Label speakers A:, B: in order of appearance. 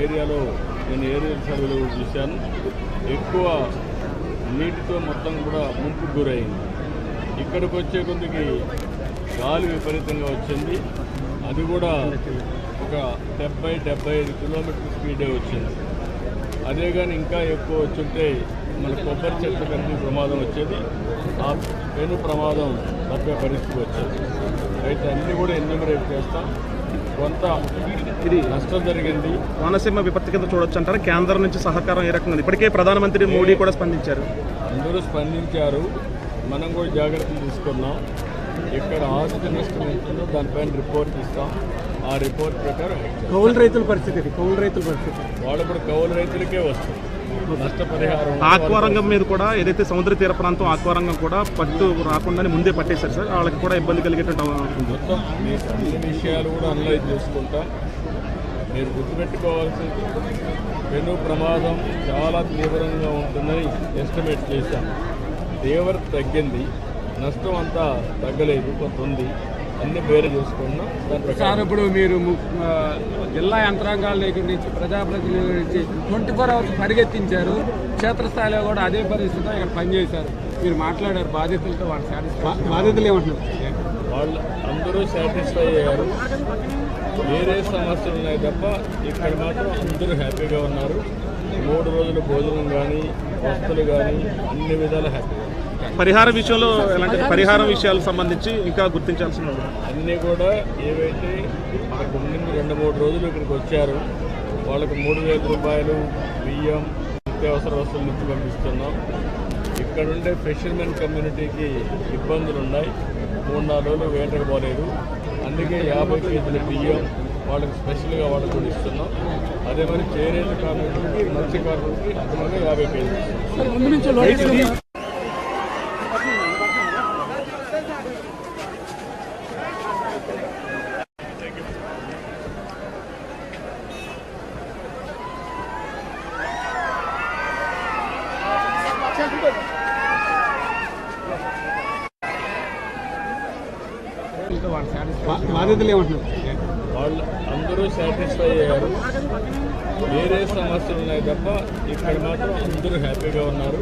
A: ఏరియాలో నేను ఏరియల్ సర్వేలో చూశాను. ఎక్కువ నీటితో మొత్తం కూడా ముంపుకు గురైంది. ఇక్కడికి వచ్చే కొద్దికి గాలి విపరీతంగా వచ్చింది. అది కూడా ఒక 70-75 కిలోమీటర్ స్పీడే వచ్చింది. అదే కానీ ఇంకా ఎక్కువ వచ్చుంటే మన కొబ్బరి చెట్ల కలిపి ప్రమాదం వచ్చేది. ఆ పెను ప్రమాదం తప్పే పరిస్థితి వచ్చేది. అయితే అన్నీ కూడా ఎన్యూమరేట్ చేస్తాం. కొంత ఇది నష్టం జరిగింది.
B: కోనసీమ విపత్తి కింద చూడొచ్చు అంటారు. కేంద్రం నుంచి సహకారం ఏ రకంగా? ఇప్పటికే ప్రధానమంత్రి మోడీ కూడా స్పందించారు.
A: అందరూ స్పందించారు. మనం కూడా జాగ్రత్తలు తీసుకున్నాం. ఇక్కడ ఆస్తి నష్టం ఉంటుందో దానిపైన రిపోర్ట్ ఇస్తాం. ఆ రిపోర్ట్ ప్రకారం
B: కౌలు రైతుల పరిస్థితి
A: వాళ్ళు కూడా కౌలు రైతులకే వస్తుంది నష్టపరిహారం.
B: ఆక్వారంగం మీద కూడా ఏదైతే సముద్ర తీర ప్రాంతం ఆక్వారంగం కూడా పట్టు రాకుండానే ముందే పట్టేశారు సార్. వాళ్ళకి కూడా ఇబ్బంది కలిగేటువంటి
A: మొత్తం మీకు అన్ని విషయాలు కూడా అనలైజ్ చేసుకుంటాం. మీరు గుర్తుపెట్టుకోవాల్సింది పెను ప్రమాదం చాలా తీవ్రంగా ఉంటుందని ఎస్టిమేట్ చేశాం. తీవ్రత తగ్గింది, నష్టం అంతా తగ్గలేదు, కొంత ఉంది. అన్ని వేరే చేసుకున్నాం.
C: సార్ ఇప్పుడు మీరు జిల్లా యంత్రాంగాల దగ్గర నుంచి ప్రజాప్రతినిధుల నుంచి 24 hours పరిగెత్తించారు. క్షేత్రస్థాయిలో కూడా అదే పరిస్థితిలో ఇక్కడ పనిచేశారు. మీరు మాట్లాడారు బాధితులతో, వాళ్ళు బాధితులు ఏమంటున్నారు?
A: వాళ్ళు అందరూ సాటిస్ఫై అయ్యారు. వేరే సమస్యలు ఉన్నాయి తప్ప ఇక్కడ మాత్రం అందరూ హ్యాపీగా ఉన్నారు. 3 రోజుల భోజనం కానీ వస్తువులు కానీ అన్ని విధాలు హ్యాపీగా.
B: పరిహార విషయంలో ఎలాంటి పరిహారం విషయాలకు సంబంధించి ఇంకా గుర్తించాల్సిన
A: అన్నీ కూడా ఏవైతే మనకు 2-3 రోజులు ఇక్కడికి వచ్చారు వాళ్ళకి 3,000 రూపాయలు బియ్యం నిత్యావసర వస్తువుల నుంచి పంపిస్తున్నాం. ఇక్కడ ఉండే ఫిషర్మెన్ కమ్యూనిటీకి ఇబ్బందులు ఉన్నాయి. 3-4 రోజులు వేటకు పోలేదు. అందుకే 50 కేజీల బియ్యం వాళ్ళకి స్పెషల్గా వాళ్ళకు కూడా ఇస్తున్నాం. అదే మరి చేనేత కార్మికులకి మత్స్యకారులకి అదనంగా 50 కేజీలు.
C: బాధితులు ఏమంటున్నారు?
A: వాళ్ళు అందరూ సాటిస్ఫై అయ్యారు. వేరే సమస్యలు ఉన్నాయి తప్ప ఇక్కడ మాత్రం అందరూ హ్యాపీగా ఉన్నారు.